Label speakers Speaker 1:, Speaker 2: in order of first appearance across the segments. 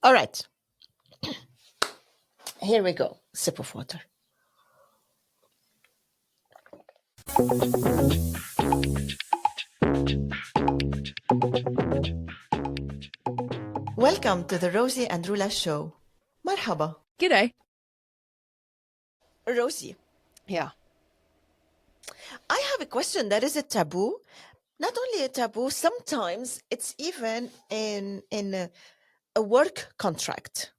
Speaker 1: All right. Here we go. Sip of water. Welcome to the Rosie and Roula Show. Marhaba.
Speaker 2: G'day.
Speaker 1: Rosie,
Speaker 2: Yeah.
Speaker 1: I have a question that is a taboo. Not only a taboo, sometimes it's even in a work contract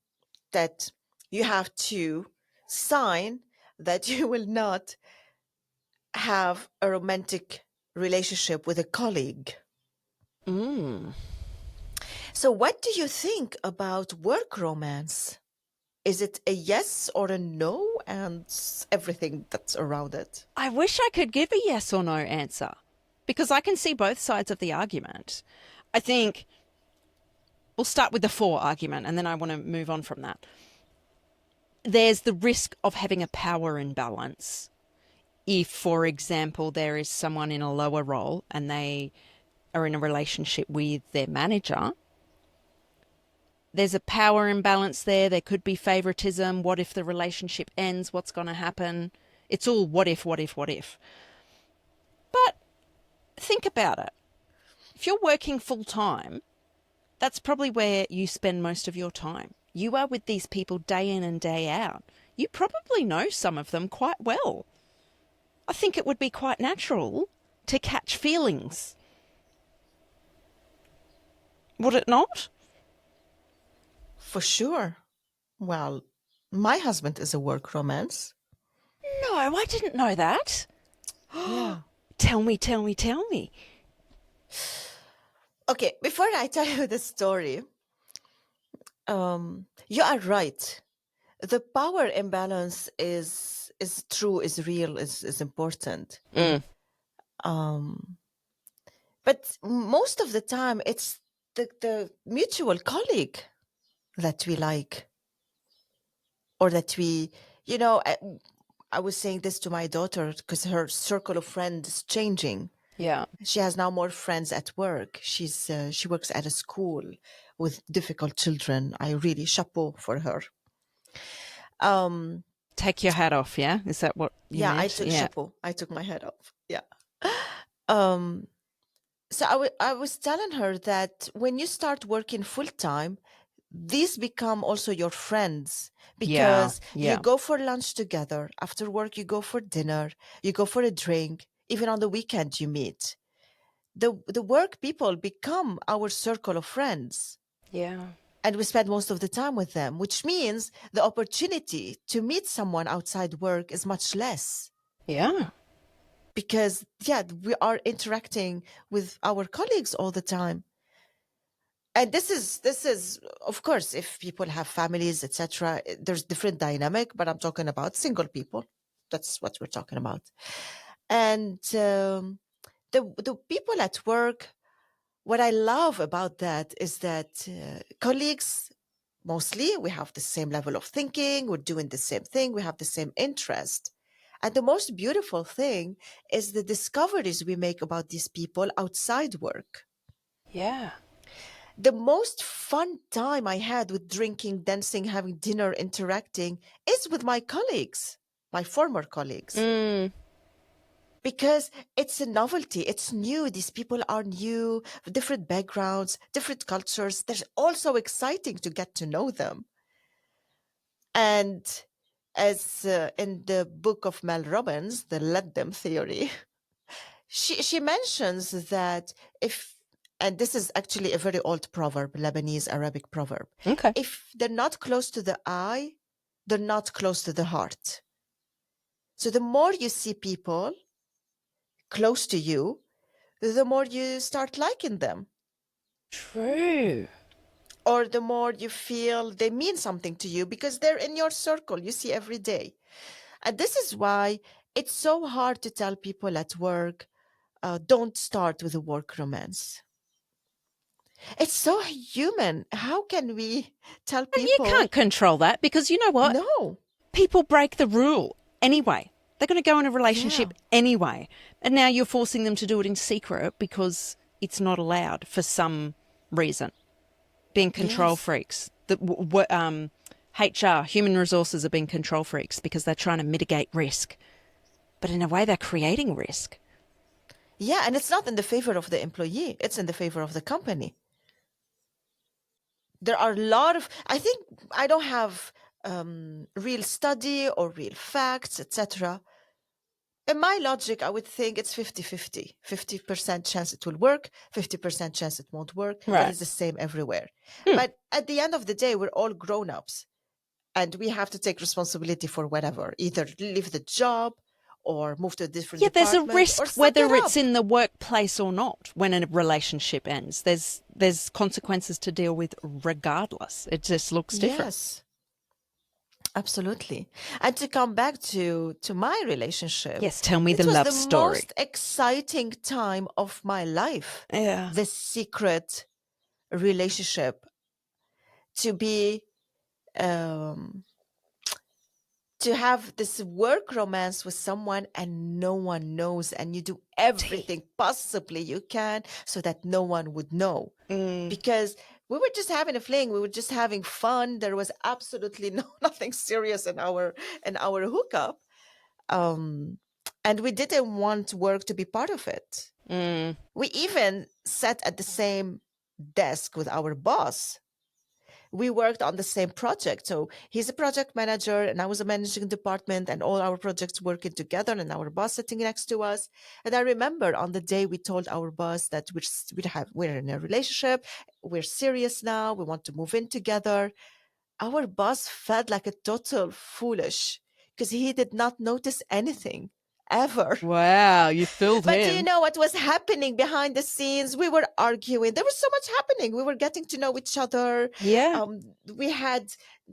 Speaker 1: that you have to sign that you will not have a romantic relationship with a colleague. So, what do you think about work romance? Is it a yes or a no, and everything that's around it?
Speaker 2: I wish I could give a yes or no answer because I can see both sides of the argument. I think we'll start with the for argument and then I want to move on from that. There's the risk of having a power imbalance. If, for example, there is someone in a lower role and they are in a relationship with their manager, there's a power imbalance there. There could be favoritism. What if the relationship ends? What's going to happen? It's all what if, what if, what if. But think about it. If you're working full time, that's probably where you spend most of your time. You are with these people day in and day out. You probably know some of them quite well. I think it would be quite natural to catch feelings. Would it not?
Speaker 1: For sure. Well, my husband is a work romance.
Speaker 2: No, I didn't know that.
Speaker 1: Yeah.
Speaker 2: Tell me, tell me, tell me.
Speaker 1: Okay, before I tell you the story, you are right. The power imbalance is true, is real, is important. But most of the time, it's the mutual colleague that we like, or that we, I was saying this to my daughter because her circle of friends is changing.
Speaker 2: Yeah.
Speaker 1: She has now more friends at work. She works at a school with difficult children. I really chapeau for her.
Speaker 2: Take your hat off, yeah? Is that what you meant?
Speaker 1: I took chapeau. I took my head off. Yeah. So I was telling her that when you start working full time, these become also your friends because you go for lunch together. After work, you go for dinner, you go for a drink. Even on the weekend, you meet. The work people become our circle of friends.
Speaker 2: Yeah.
Speaker 1: And we spend most of the time with them, which means the opportunity to meet someone outside work is much less.
Speaker 2: Yeah.
Speaker 1: Because, we are interacting with our colleagues all the time. And this is, of course, if people have families, etc., there's different dynamic, but I'm talking about single people. That's what we're talking about. And the people at work, what I love about that is that colleagues, mostly, we have the same level of thinking, we're doing the same thing, we have the same interest. And the most beautiful thing is the discoveries we make about these people outside work.
Speaker 2: Yeah.
Speaker 1: The most fun time I had with drinking, dancing, having dinner, interacting is with my colleagues, my former colleagues. Because it's a novelty, it's new. These people are new, different backgrounds, different cultures. They're all so exciting to get to know them. And as in the book of Mel Robbins, the Let Them theory, she mentions that and this is actually a very old proverb, Lebanese Arabic proverb.
Speaker 2: Okay.
Speaker 1: If they're not close to the eye, they're not close to the heart. So the more you see people close to you, the more you start liking them.
Speaker 2: True.
Speaker 1: Or the more you feel they mean something to you because they're in your circle, you see every day. And this is why it's so hard to tell people at work, don't start with a work romance. It's so human. How can we tell
Speaker 2: And you
Speaker 1: people?
Speaker 2: can't control that because you know what?
Speaker 1: No.
Speaker 2: People break the rule anyway. They're going to go in a relationship anyway. And now you're forcing them to do it in secret because it's not allowed for some reason. being control
Speaker 1: Yes.
Speaker 2: freaks. HR, human resources, are being control freaks because they're trying to mitigate risk. But in a way, they're creating risk.
Speaker 1: Yeah, and it's not in the favor of the employee, it's in the favor of the company. There are a lot of, I think, I don't have real study or real facts, etc. In my logic, I would think it's 50-50. 50% chance it will work, 50% chance it won't work, but
Speaker 2: Right.
Speaker 1: it's the same everywhere.
Speaker 2: Hmm.
Speaker 1: But at the end of the day, we're all grown-ups and we have to take responsibility for whatever, either leave the job or move to a different
Speaker 2: Yeah, there's a
Speaker 1: department or
Speaker 2: risk
Speaker 1: suck it
Speaker 2: whether it's
Speaker 1: up.
Speaker 2: in the workplace or not when a relationship ends. There's consequences to deal with regardless. It just looks different.
Speaker 1: Yes, absolutely. And to come back to my relationship,
Speaker 2: Yes, tell me
Speaker 1: it
Speaker 2: the
Speaker 1: was
Speaker 2: love
Speaker 1: the
Speaker 2: story.
Speaker 1: most exciting time of my life.
Speaker 2: Yeah.
Speaker 1: The secret relationship, to be um to have this work romance with someone and no one knows, and you do
Speaker 2: Tea.
Speaker 1: everything possibly you can so that no one would know,
Speaker 2: Mm.
Speaker 1: because we were just having a fling, we were just having fun. There was absolutely nothing serious in our hookup. um and we didn't want work to be part of it.
Speaker 2: Mm.
Speaker 1: We even sat at the same desk with our boss. We worked on the same project. So he's a project manager and I was a managing department, and all our projects working together and our boss sitting next to us. And I remember on the day we told our boss that we're in a relationship, we're serious now, we want to move in together. Our boss felt like a total foolish because he did not notice anything ever.
Speaker 2: Wow, you filled
Speaker 1: But do you
Speaker 2: him.
Speaker 1: know what was happening behind the scenes? We were arguing. There was so much happening. We were getting to know each other.
Speaker 2: Yeah.
Speaker 1: Um, we had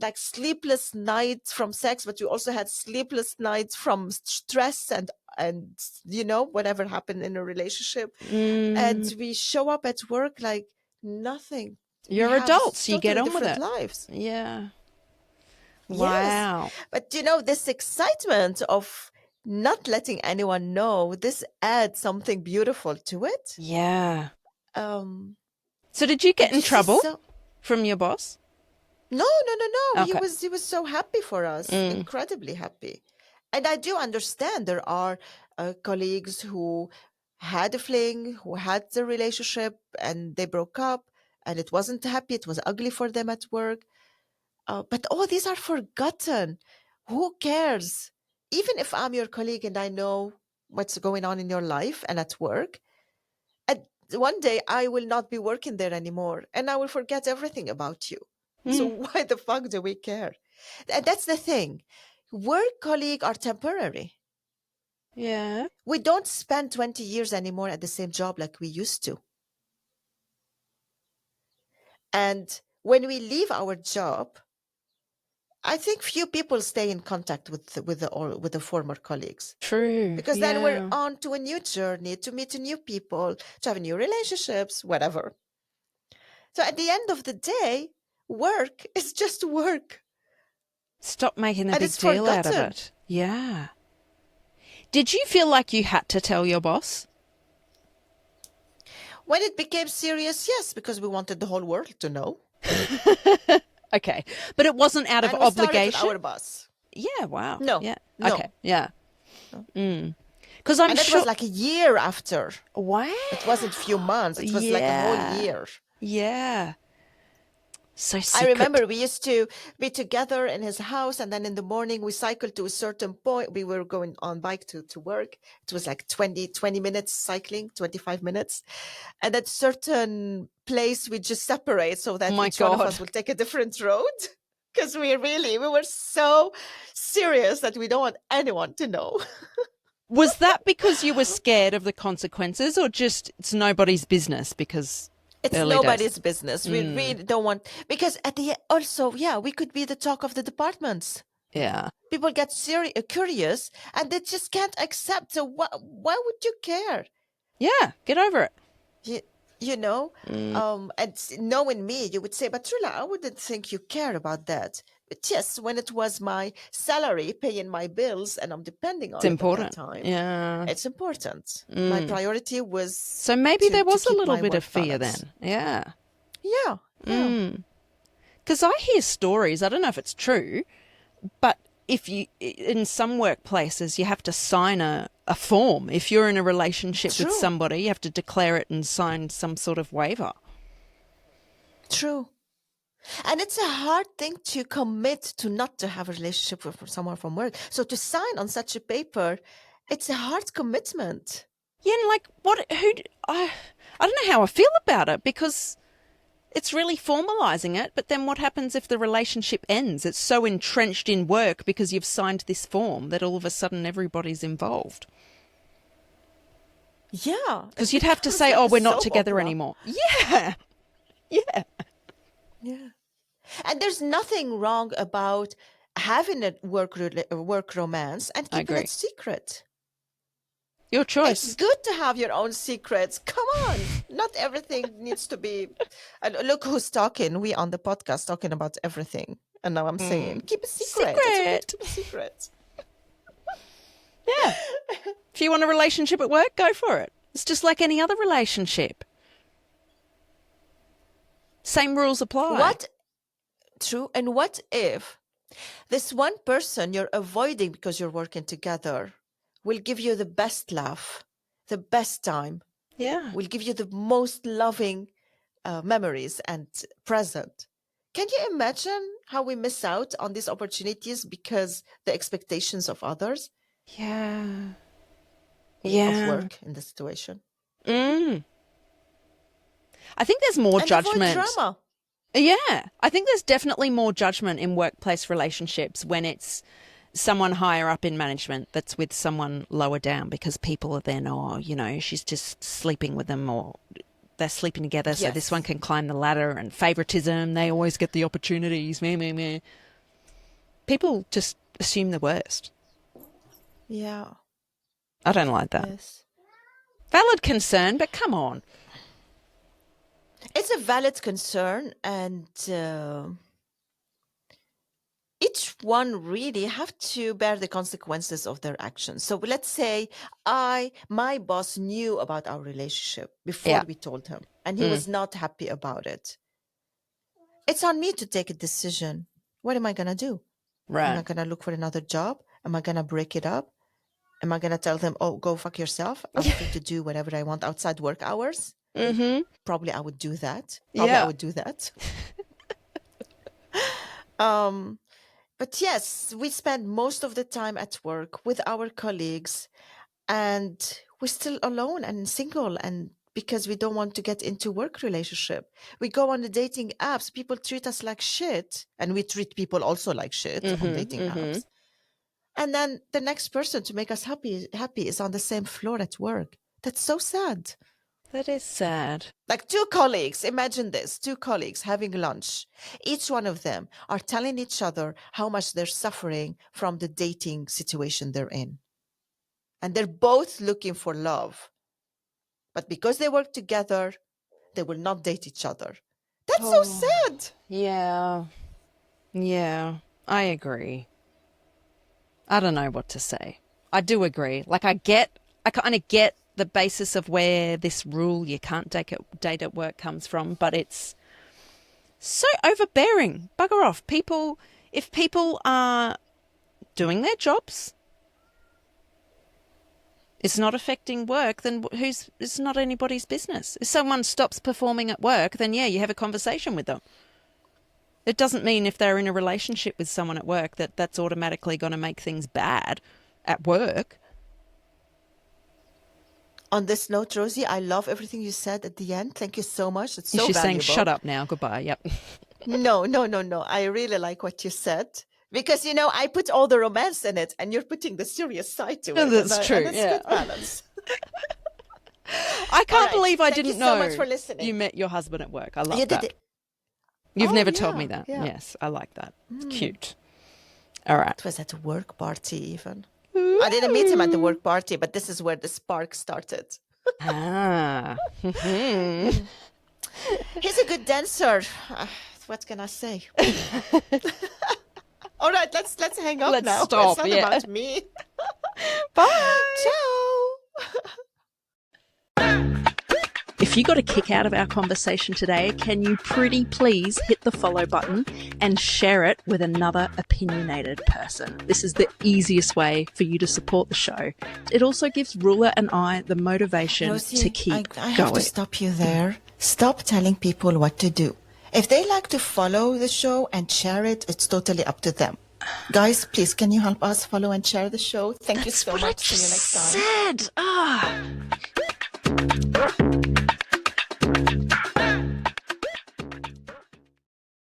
Speaker 1: like sleepless nights from sex, but we also had sleepless nights from stress and whatever happened in a relationship. And
Speaker 2: Mm.
Speaker 1: we show up at work like nothing. We
Speaker 2: You're
Speaker 1: have
Speaker 2: adults. You get
Speaker 1: totally
Speaker 2: on with
Speaker 1: different
Speaker 2: it.
Speaker 1: lives.
Speaker 2: Yeah.
Speaker 1: Yes.
Speaker 2: Wow.
Speaker 1: But this excitement of not letting anyone know, this adds something beautiful to it.
Speaker 2: Yeah.
Speaker 1: Um,
Speaker 2: So did you get
Speaker 1: and
Speaker 2: in
Speaker 1: you see
Speaker 2: trouble
Speaker 1: so
Speaker 2: from your boss?
Speaker 1: no, no, no, no. He
Speaker 2: Okay.
Speaker 1: was he was so happy for us,
Speaker 2: Mm.
Speaker 1: incredibly happy. And I do understand there are colleagues who had a fling, who had the relationship, and they broke up, and it wasn't happy. It was ugly for them at work. But all these are forgotten. Who cares? Even if I'm your colleague and I know what's going on in your life and at work, and one day I will not be working there anymore and I will forget everything about you. So
Speaker 2: Mm.
Speaker 1: why the fuck do we care? And that's the thing. Work colleagues are temporary.
Speaker 2: Yeah.
Speaker 1: We don't spend 20 years anymore at the same job like we used to. And when we leave our job, I think few people stay in contact with the former colleagues,
Speaker 2: True.
Speaker 1: because then we're
Speaker 2: Yeah.
Speaker 1: on to a new journey, to meet new people, to have new relationships, whatever. So at the end of the day, work is just work,
Speaker 2: Stop making a
Speaker 1: and
Speaker 2: big
Speaker 1: it's
Speaker 2: deal out of
Speaker 1: forgotten.
Speaker 2: it. Yeah. Did you feel like you had to tell your boss?
Speaker 1: When it became serious, yes, because we wanted the whole world to know,
Speaker 2: Okay. But it wasn't out of
Speaker 1: and we started with
Speaker 2: obligation?
Speaker 1: our boss.
Speaker 2: Yeah, wow.
Speaker 1: No,
Speaker 2: Yeah. Okay.
Speaker 1: no,
Speaker 2: Yeah.
Speaker 1: no,
Speaker 2: Because I'm
Speaker 1: and that was
Speaker 2: sure.
Speaker 1: like a year after.
Speaker 2: Wow.
Speaker 1: It wasn't few months; it was like a whole
Speaker 2: Yeah.
Speaker 1: year.
Speaker 2: Yeah. So
Speaker 1: I
Speaker 2: secret.
Speaker 1: remember we used to be together in his house, and then in the morning we cycled to a certain point. We were going on bike to work. It was like 20 minutes cycling, 25 minutes. And at certain place we just separate so
Speaker 2: Oh
Speaker 1: that
Speaker 2: my
Speaker 1: each one of
Speaker 2: God.
Speaker 1: us will take a different road. Because we were so serious that we don't want anyone to know.
Speaker 2: Was that because you were scared of the consequences or just it's nobody's business because
Speaker 1: It's
Speaker 2: early days?
Speaker 1: nobody's business. We really don't want, because at the also, yeah, we could be the talk of the departments.
Speaker 2: Yeah.
Speaker 1: People get curious and they just can't accept. So why would you care?
Speaker 2: Yeah. Get over it.
Speaker 1: You, you know, knowing me, you would say, but Trula, I wouldn't think you care about that. But yes, when it was my salary paying my bills and I'm depending
Speaker 2: It's
Speaker 1: on it at that
Speaker 2: important.
Speaker 1: time,
Speaker 2: Yeah.
Speaker 1: it's important. My priority was
Speaker 2: So maybe there
Speaker 1: to
Speaker 2: was a
Speaker 1: keep
Speaker 2: little
Speaker 1: my
Speaker 2: bit of
Speaker 1: work
Speaker 2: fear
Speaker 1: balance.
Speaker 2: then. Yeah.
Speaker 1: Yeah, Yeah.
Speaker 2: Because I hear stories, I don't know if it's true, but if you, in some workplaces, you have to sign a form. If you're in a relationship with
Speaker 1: True.
Speaker 2: somebody, you have to declare it and sign some sort of waiver.
Speaker 1: True. And it's a hard thing to commit to not to have a relationship with someone from work. So to sign on such a paper, it's a hard commitment.
Speaker 2: Yeah, and like, I don't know how I feel about it because it's really formalizing it. But then what happens if the relationship ends? It's so entrenched in work because you've signed this form that all of a sudden everybody's involved.
Speaker 1: Yeah.
Speaker 2: Because you'd have to
Speaker 1: It's
Speaker 2: say,
Speaker 1: like
Speaker 2: oh,
Speaker 1: a
Speaker 2: we're not
Speaker 1: soap
Speaker 2: together
Speaker 1: opera.
Speaker 2: anymore. Yeah. Yeah.
Speaker 1: Yeah. And there's nothing wrong about having a work romance and
Speaker 2: I
Speaker 1: keeping
Speaker 2: agree.
Speaker 1: it secret.
Speaker 2: Your
Speaker 1: It's
Speaker 2: choice.
Speaker 1: good to have your own secrets. Come on. Not everything needs to be. And look who's talking. We on the podcast talking about everything. And now I'm saying, keep a secret. It's okay to
Speaker 2: Secret.
Speaker 1: keep a secret.
Speaker 2: Yeah. If you want a relationship at work, go for it. It's just like any other relationship. Same rules apply.
Speaker 1: What? True. And what if this one person you're avoiding because you're working together will give you the best laugh, the best time,
Speaker 2: Yeah.
Speaker 1: will give you the most loving memories and present? Can you imagine how we miss out on these opportunities because the expectations of others,
Speaker 2: Yeah.
Speaker 1: of
Speaker 2: Yeah.
Speaker 1: work in the situation?
Speaker 2: I think there's more
Speaker 1: And avoid
Speaker 2: judgment.
Speaker 1: drama.
Speaker 2: Yeah. I think there's definitely more judgment in workplace relationships when it's someone higher up in management that's with someone lower down because people are then, oh, you know, she's just sleeping with them or they're sleeping together so this one
Speaker 1: Yes.
Speaker 2: can climb the ladder, and favoritism, they always get the opportunities. Meh, meh, meh. People just assume the worst.
Speaker 1: Yeah.
Speaker 2: I don't like that.
Speaker 1: Yes.
Speaker 2: Valid concern, but come on.
Speaker 1: It's a valid concern, and each one really have to bear the consequences of their actions. So let's say my boss knew about our relationship before
Speaker 2: Yeah.
Speaker 1: we told him, and he was not happy about it. It's on me to take a decision. What am I going to do? Am I
Speaker 2: Right.
Speaker 1: going to look for another job? Am I going to break it up? Am I going to tell them, oh, go fuck yourself? I'm free to do whatever I want outside work hours?
Speaker 2: Mm-hmm.
Speaker 1: Probably I would do that.
Speaker 2: Yeah.
Speaker 1: But yes, we spend most of the time at work with our colleagues, and we're still alone and single, and because we don't want to get into work relationship. We go on the dating apps, people treat us like shit, and we treat people also like shit on dating apps. And then the next person to make us happy is on the same floor at work. That's so sad.
Speaker 2: That is sad.
Speaker 1: Like two colleagues, imagine this, two colleagues having lunch. Each one of them are telling each other how much they're suffering from the dating situation they're in. And they're both looking for love. But because they work together, they will not date each other. That's so sad.
Speaker 2: Yeah. Yeah. I agree. I don't know what to say. I do agree. Like I kind of get the basis of where this rule you can't date at work comes from, but it's so overbearing. Bugger off. If people are doing their jobs, it's not affecting work, then it's not anybody's business. If someone stops performing at work, then yeah, you have a conversation with them. It doesn't mean if they're in a relationship with someone at work that that's automatically going to make things bad at work.
Speaker 1: On this note, Rosie, I love everything you said at the end. Thank you so much. It's so
Speaker 2: She's saying,
Speaker 1: valuable.
Speaker 2: shut up now. Goodbye. Yep.
Speaker 1: No. I really like what you said. Because, I put all the romance in it and you're putting the serious side to it.
Speaker 2: That's true.
Speaker 1: And it's
Speaker 2: Yeah.
Speaker 1: good balance.
Speaker 2: I can't
Speaker 1: right.
Speaker 2: believe I
Speaker 1: Thank you
Speaker 2: didn't
Speaker 1: so
Speaker 2: know
Speaker 1: much for listening.
Speaker 2: you met your husband at work. I love
Speaker 1: You
Speaker 2: that.
Speaker 1: did it.
Speaker 2: You've
Speaker 1: Oh,
Speaker 2: never told me
Speaker 1: yeah,
Speaker 2: that.
Speaker 1: yeah.
Speaker 2: Yes, I like that. It's cute. All right.
Speaker 1: It was at a work party even. I didn't meet him at the work party, but this is where the spark started.
Speaker 2: Ah.
Speaker 1: He's a good dancer. What can I say? All right, let's hang up
Speaker 2: Let's
Speaker 1: now.
Speaker 2: stop,
Speaker 1: It's not
Speaker 2: yeah.
Speaker 1: about me.
Speaker 2: Bye.
Speaker 1: Ciao.
Speaker 2: If If you got a kick out of our conversation today, can you pretty please hit the follow button and share it with another opinionated person? This is the easiest way for you to support the show. It also gives Roula and I the motivation
Speaker 1: Rosie,
Speaker 2: to keep
Speaker 1: I have
Speaker 2: going.
Speaker 1: to stop you there. Stop telling people what to do. If they like to follow the show and share it, it's totally up to them. Guys, please, can you help us follow and share the show? Thank you so much. See you next time.
Speaker 2: Said.